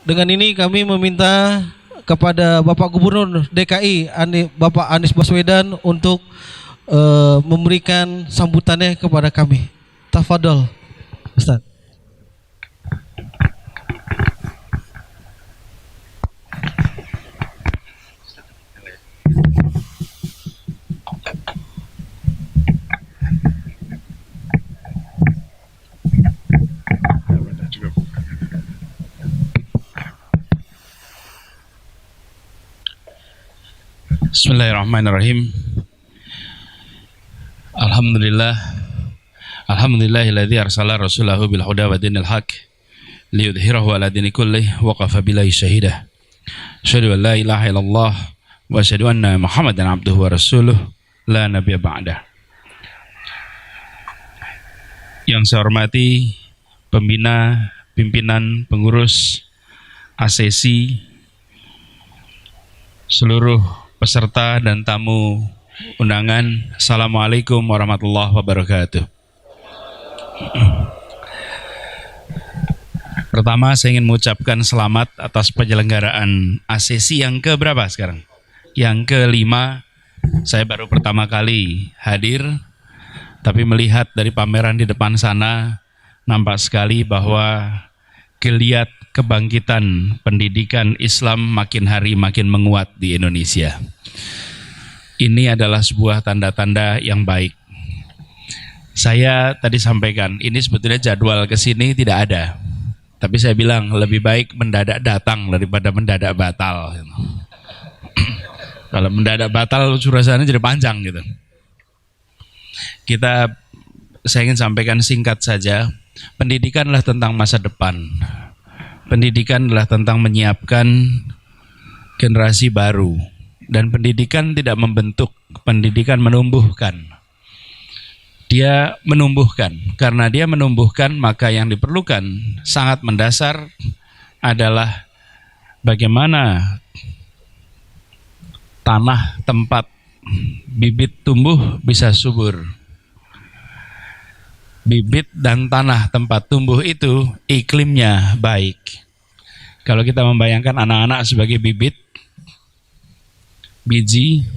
Dengan ini kami meminta kepada Bapak Gubernur DKI Bapak Anies Baswedan untuk memberikan sambutannya kepada kami. Tafadhol, Ustaz. Bismillahirrahmanirrahim. Alhamdulillahilladzi arsala rasulahu bil huda wa dinil haq liyudhhirahu ala dini kullih wa kafa billahi syahida. Asyhadu an la ilaha illallah wa asyhadu anna Muhammadan abduhu wa rasuluh la nabiyya ba'dah. Yang saya hormati pembina, pimpinan, pengurus ASESI, seluruh peserta dan tamu undangan, Assalamualaikum warahmatullahi wabarakatuh. Pertama, saya ingin mengucapkan selamat atas penyelenggaraan ASESI yang keberapa sekarang? Yang kelima. Saya baru pertama kali hadir, tapi melihat dari pameran di depan sana, nampak sekali bahwa geliat kebangkitan pendidikan Islam makin hari makin menguat di Indonesia. Ini adalah sebuah tanda-tanda yang baik. Saya tadi sampaikan, ini sebetulnya jadwal ke sini tidak ada. Tapi saya bilang lebih baik mendadak datang daripada mendadak batal. Kalau mendadak batal surasannya jadi panjang gitu. Saya ingin sampaikan singkat saja. Pendidikanlah tentang masa depan. Pendidikan adalah tentang menyiapkan generasi baru. Dan pendidikan tidak membentuk, pendidikan menumbuhkan. Dia menumbuhkan. Karena dia menumbuhkan, maka yang diperlukan sangat mendasar adalah bagaimana tanah tempat bibit tumbuh bisa subur. Bibit dan tanah tempat tumbuh itu iklimnya baik. Kalau kita membayangkan anak-anak sebagai biji,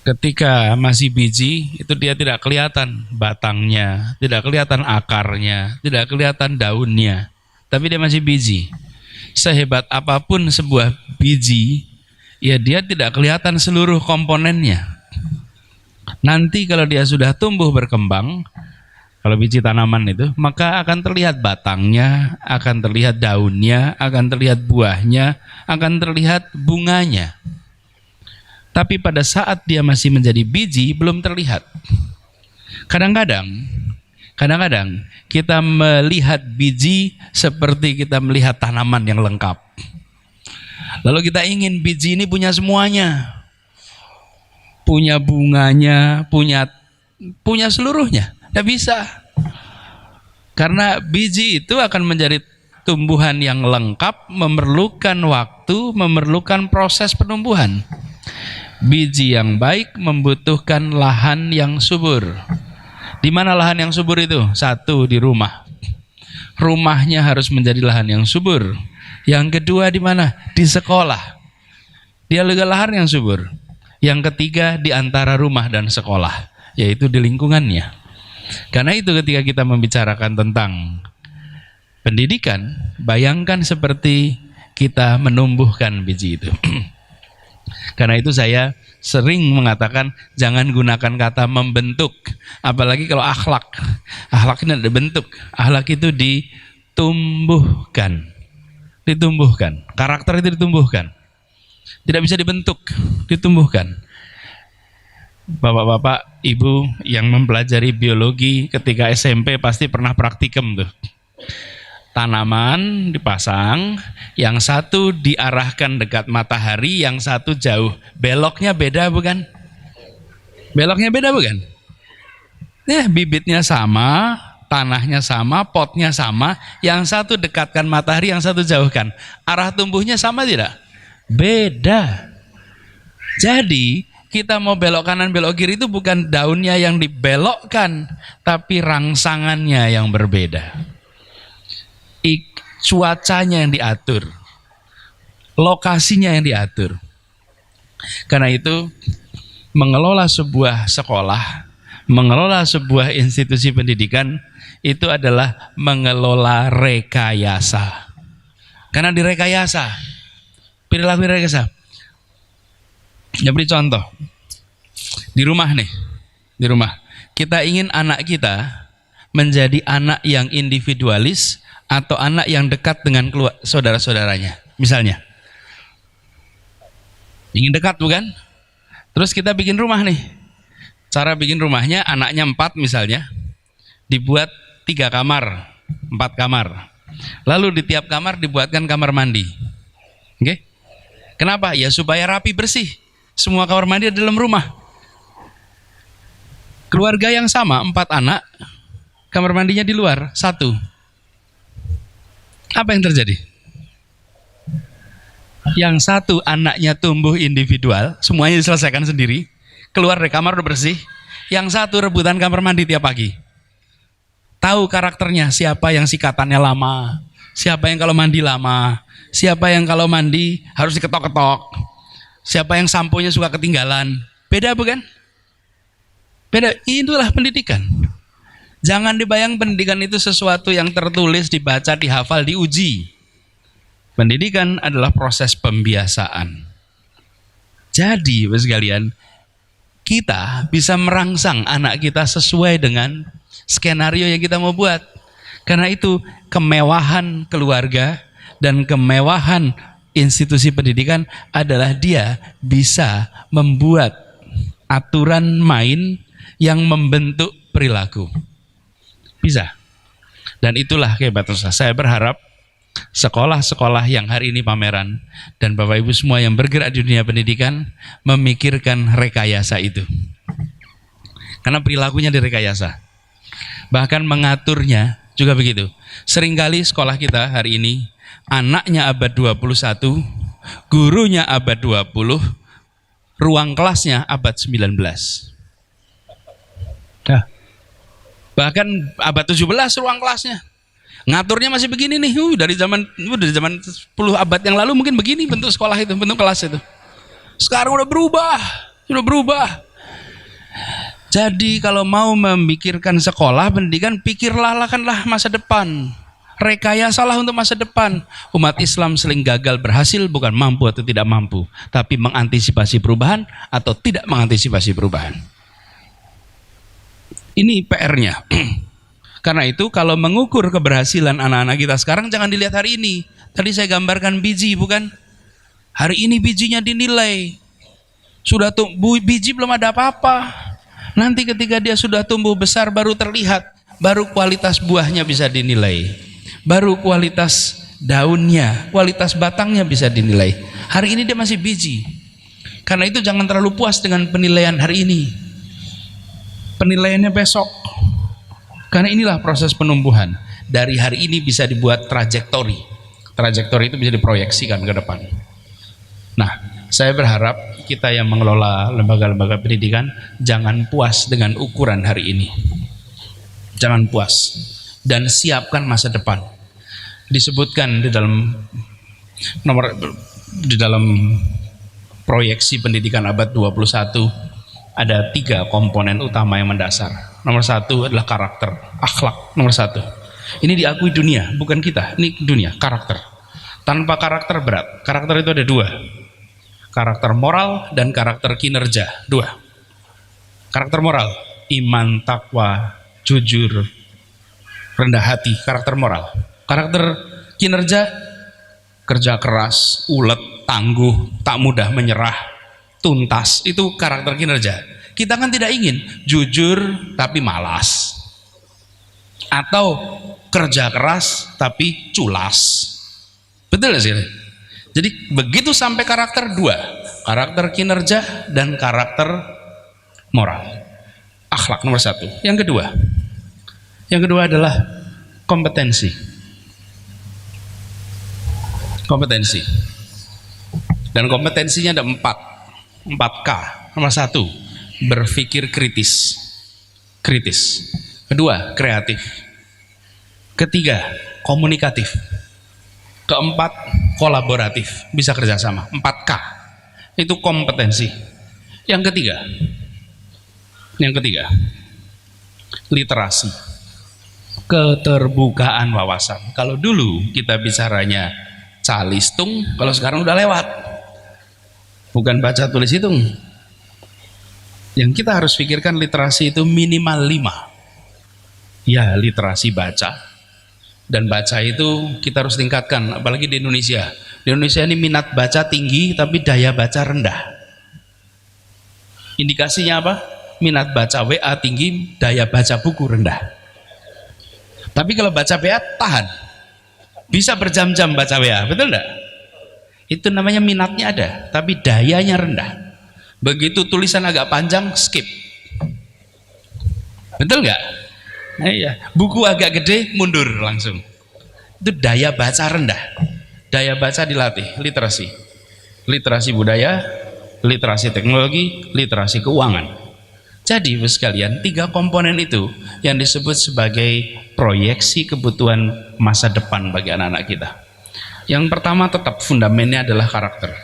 ketika masih biji itu dia tidak kelihatan batangnya, tidak kelihatan akarnya, tidak kelihatan daunnya, tapi dia masih biji. Sehebat apapun sebuah biji, ya dia tidak kelihatan seluruh komponennya. Nanti kalau dia sudah tumbuh berkembang, kalau biji tanaman itu, maka akan terlihat batangnya, akan terlihat daunnya, akan terlihat buahnya, akan terlihat bunganya. Tapi pada saat dia masih menjadi biji, belum terlihat. Kadang-kadang kita melihat biji seperti kita melihat tanaman yang lengkap. Lalu kita ingin biji ini punya semuanya. Punya bunganya, punya seluruhnya. Tidak bisa. Karena biji itu akan menjadi tumbuhan yang lengkap, memerlukan waktu, memerlukan proses penumbuhan. Biji yang baik membutuhkan lahan yang subur. Di mana lahan yang subur itu? Satu, di rumah. Rumahnya harus menjadi lahan yang subur. Yang kedua di mana? Di sekolah. Dia juga lahan yang subur. Yang ketiga di antara rumah dan sekolah, yaitu di lingkungannya. Karena itu ketika kita membicarakan tentang pendidikan, bayangkan seperti kita menumbuhkan biji itu. Karena itu saya sering mengatakan jangan gunakan kata membentuk, apalagi kalau akhlak. Akhlak ini ada bentuk, akhlak itu ditumbuhkan. Karakter itu ditumbuhkan. Tidak bisa dibentuk, ditumbuhkan. Bapak-bapak, ibu yang mempelajari biologi ketika SMP pasti pernah praktikum tuh. Tanaman dipasang, yang satu diarahkan dekat matahari, yang satu jauh. Beloknya beda bukan? Beloknya beda bukan? Bibitnya sama, tanahnya sama, potnya sama, yang satu dekatkan matahari, yang satu jauhkan. Arah tumbuhnya sama tidak? Beda. Jadi kita mau belok kanan belok kiri itu bukan daunnya yang dibelokkan, tapi rangsangannya yang berbeda. cuacanya yang diatur, lokasinya yang diatur. Karena itu mengelola sebuah sekolah, mengelola sebuah institusi pendidikan itu adalah mengelola rekayasa. Karena direkayasa, perilaku rekayasa. Ya beri contoh. Di rumah nih, di rumah. Kita ingin anak kita menjadi anak yang individualis atau anak yang dekat dengan saudara-saudaranya. Misalnya, ingin dekat bukan? Terus kita bikin rumah nih. Cara bikin rumahnya, anaknya 4 misalnya, dibuat 3 kamar, 4 kamar. Lalu di tiap kamar dibuatkan kamar mandi. Oke? Kenapa? Ya supaya rapi bersih. Semua kamar mandi ada dalam rumah. Keluarga yang sama, 4 anak, kamar mandinya di luar, 1. Apa yang terjadi? Yang 1 anaknya tumbuh individual, semuanya diselesaikan sendiri, keluar dari kamar udah bersih. Yang 1 rebutan kamar mandi tiap pagi. Tahu karakternya, siapa yang sikatannya lama, siapa yang kalau mandi lama, siapa yang kalau mandi harus diketok-ketok, siapa yang samponya suka ketinggalan. Beda bukan? Beda. Itulah pendidikan. Jangan dibayang pendidikan itu sesuatu yang tertulis, dibaca, dihafal, diuji. Pendidikan adalah proses pembiasaan. Jadi, Bapak sekalian, kita bisa merangsang anak kita sesuai dengan skenario yang kita mau buat. Karena itu, kemewahan keluarga dan kemewahan institusi pendidikan adalah dia bisa membuat aturan main yang membentuk perilaku. Bisa. Dan itulah kehebatan saya berharap sekolah-sekolah yang hari ini pameran dan Bapak Ibu semua yang bergerak di dunia pendidikan memikirkan rekayasa itu. Karena perilakunya direkayasa. Bahkan mengaturnya juga begitu. Seringkali sekolah kita hari ini anaknya abad 21, gurunya abad 20, ruang kelasnya abad 19. Nah, bahkan abad 17 ruang kelasnya. Ngaturnya masih begini nih, dari zaman 10 abad yang lalu mungkin begini bentuk sekolah itu, bentuk kelas itu. Sekarang udah berubah. Jadi kalau mau memikirkan sekolah, pendidikan, pikirlah masa depan. Rekayasalah untuk masa depan. Umat Islam sering gagal berhasil bukan mampu atau tidak mampu, tapi mengantisipasi perubahan atau tidak mengantisipasi perubahan. Ini PR-nya. Karena itu kalau mengukur keberhasilan anak-anak kita sekarang jangan dilihat hari ini. Tadi saya gambarkan biji bukan? Hari ini bijinya dinilai. Sudah tumbuh biji belum ada apa-apa. Nanti ketika dia sudah tumbuh besar baru terlihat, baru kualitas buahnya bisa dinilai. Baru kualitas daunnya, kualitas batangnya bisa dinilai. Hari ini dia masih biji. Karena itu jangan terlalu puas dengan penilaian hari ini. Penilaiannya besok. Karena inilah proses penumbuhan. Dari hari ini bisa dibuat trajektori. Trajektori itu bisa diproyeksikan ke depan. Nah, saya berharap kita yang mengelola lembaga-lembaga pendidikan jangan puas dengan ukuran hari ini. Jangan puas. Dan siapkan masa depan. Disebutkan di dalam proyeksi pendidikan abad 21 ada 3 komponen utama yang mendasar. Nomor 1 adalah karakter, akhlak. Nomor 1. Ini diakui dunia, bukan kita. Ini dunia, karakter. Tanpa karakter berat. Karakter itu ada 2. Karakter moral dan karakter kinerja. 2. Karakter moral, iman, takwa, jujur, rendah hati. Karakter moral. Karakter kinerja, kerja keras, ulet, tangguh, tak mudah menyerah, tuntas. Itu karakter kinerja. Kita kan tidak ingin jujur tapi malas, atau kerja keras tapi culas. Betul gak sih? Jadi begitu sampai karakter 2, karakter kinerja dan karakter moral. Akhlak nomor 1. Yang kedua adalah kompetensi. Dan kompetensinya ada 4K. Nomor 1, berpikir kritis. Kedua, kreatif. Ketiga, komunikatif. Keempat, kolaboratif, bisa kerjasama. 4K itu kompetensi. Yang ketiga, literasi, keterbukaan wawasan. Kalau dulu kita bicaranya calistung, kalau sekarang udah lewat, bukan baca tulis hitung. Yang kita harus pikirkan literasi itu minimal 5. Ya, literasi baca. Dan baca itu kita harus tingkatkan, apalagi di Indonesia. Di Indonesia ini minat baca tinggi, tapi daya baca rendah. Indikasinya apa? Minat baca WA tinggi, daya baca buku rendah. Tapi kalau baca WA tahan, bisa berjam-jam baca WA, betul enggak? Itu namanya minatnya ada, tapi dayanya rendah. Begitu tulisan agak panjang, skip. Betul enggak? Nah, iya. Buku agak gede, mundur langsung. Itu daya baca rendah. Daya baca dilatih, literasi. Literasi budaya, literasi teknologi, literasi keuangan. Jadi sekalian, 3 komponen itu yang disebut sebagai proyeksi kebutuhan masa depan bagi anak-anak kita. Yang pertama tetap fundamennya adalah karakter,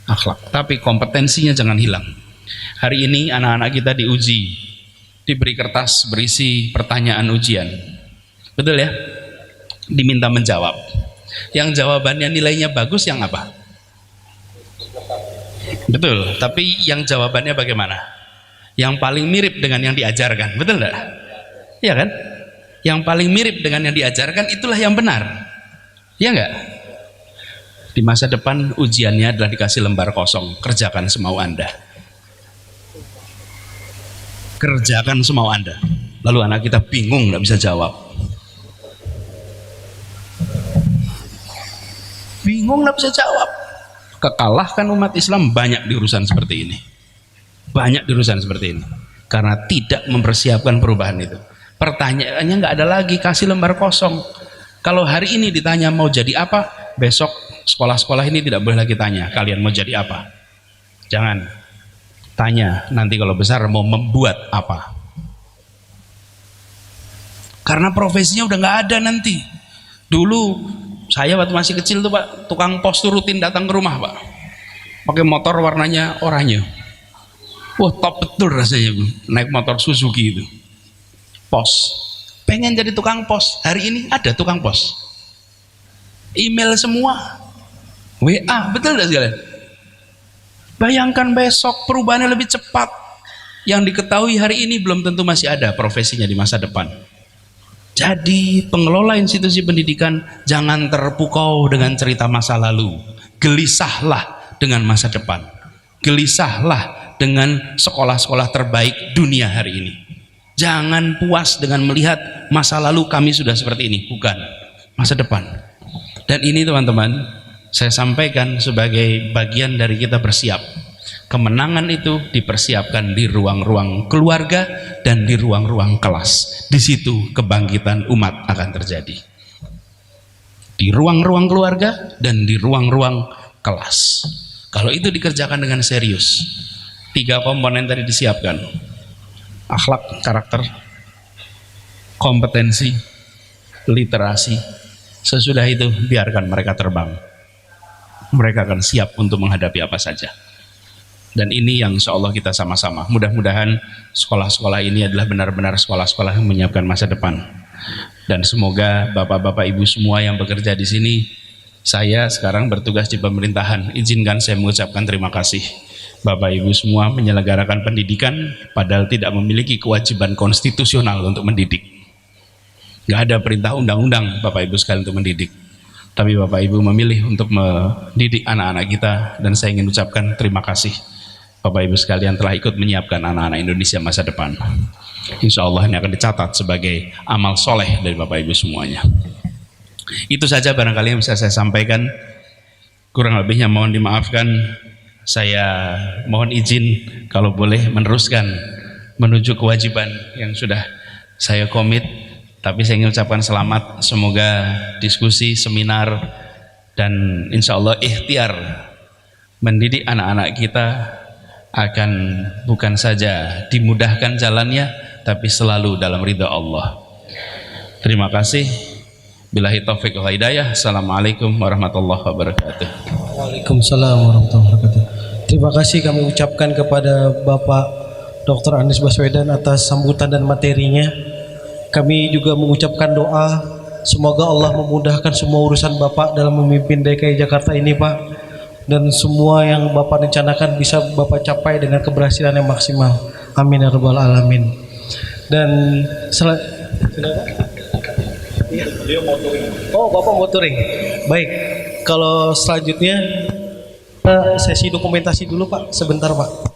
akhlak. Tapi kompetensinya jangan hilang. Hari ini anak-anak kita diuji, diberi kertas berisi pertanyaan ujian, betul ya, diminta menjawab. Yang jawabannya nilainya bagus yang apa? Betul, tapi yang jawabannya bagaimana? Yang paling mirip dengan yang diajarkan, betul enggak? Iya kan? Yang paling mirip dengan yang diajarkan itulah yang benar, ya enggak? Di masa depan ujiannya adalah dikasih lembar kosong, kerjakan semau Anda. Kerjakan semau Anda. Lalu anak kita bingung, nggak bisa jawab. Bingung, nggak bisa jawab. Kekalahkan umat Islam banyak di urusan seperti ini. Banyak di urusan seperti ini. Karena tidak mempersiapkan perubahan itu. Pertanyaannya nggak ada lagi, kasih lembar kosong. Kalau hari ini ditanya mau jadi apa, besok sekolah-sekolah ini tidak boleh lagi tanya, kalian mau jadi apa? Jangan. Tanya nanti kalau besar mau membuat apa, karena profesinya udah nggak ada nanti. Dulu saya waktu masih kecil tuh Pak, tukang pos tuh rutin datang ke rumah Pak, pakai motor warnanya oranye. Wah, top betul rasanya naik motor Suzuki itu. Pos, pengen jadi tukang pos. Hari ini ada tukang pos, email semua, WA, betul nggak sekalian? Bayangkan besok perubahannya lebih cepat. Yang diketahui hari ini belum tentu masih ada profesinya di masa depan. Jadi pengelola institusi pendidikan jangan terpukau dengan cerita masa lalu. Gelisahlah dengan masa depan. Gelisahlah dengan sekolah-sekolah terbaik dunia hari ini. Jangan puas dengan melihat masa lalu kami sudah seperti ini. Bukan, masa depan. Dan ini teman-teman, saya sampaikan sebagai bagian dari kita bersiap. Kemenangan itu dipersiapkan di ruang-ruang keluarga dan di ruang-ruang kelas. Di situ kebangkitan umat akan terjadi. Di ruang-ruang keluarga dan di ruang-ruang kelas. Kalau itu dikerjakan dengan serius, 3 komponen tadi disiapkan. Akhlak, karakter, kompetensi, literasi. Sesudah itu biarkan mereka terbang. Mereka akan siap untuk menghadapi apa saja. Dan ini yang insya Allah kita sama-sama. Mudah-mudahan sekolah-sekolah ini adalah benar-benar sekolah-sekolah yang menyiapkan masa depan. Dan semoga bapak-bapak ibu semua yang bekerja di sini, saya sekarang bertugas di pemerintahan, izinkan saya mengucapkan terima kasih. Bapak ibu semua menyelenggarakan pendidikan, padahal tidak memiliki kewajiban konstitusional untuk mendidik. Gak ada perintah undang-undang Bapak ibu sekalian untuk mendidik. Tapi Bapak Ibu memilih untuk mendidik anak-anak kita, dan saya ingin ucapkan terima kasih. Bapak Ibu sekalian telah ikut menyiapkan anak-anak Indonesia masa depan. Insya Allah ini akan dicatat sebagai amal soleh dari Bapak Ibu semuanya. Itu saja barangkali yang bisa saya sampaikan. Kurang lebihnya mohon dimaafkan. Saya mohon izin kalau boleh meneruskan menuju kewajiban yang sudah saya komit. Tapi saya ingin ucapkan selamat, semoga diskusi, seminar, dan insya Allah ikhtiar mendidik anak-anak kita akan bukan saja dimudahkan jalannya, tapi selalu dalam ridha Allah. Terima kasih. Billahi taufiq wal hidayah. Assalamualaikum warahmatullahi wabarakatuh. Waalaikumsalam warahmatullahi wabarakatuh. Terima kasih kami ucapkan kepada Bapak Dr. Anies Baswedan atas sambutan dan materinya. Kami juga mengucapkan doa semoga Allah memudahkan semua urusan Bapak dalam memimpin DKI Jakarta ini, Pak. Dan semua yang Bapak rencanakan bisa Bapak capai dengan keberhasilan yang maksimal. Amin ya rabbal alamin. Dan oh, Bapak mau touring. Baik. Kalau selanjutnya sesi dokumentasi dulu, Pak. Sebentar, Pak.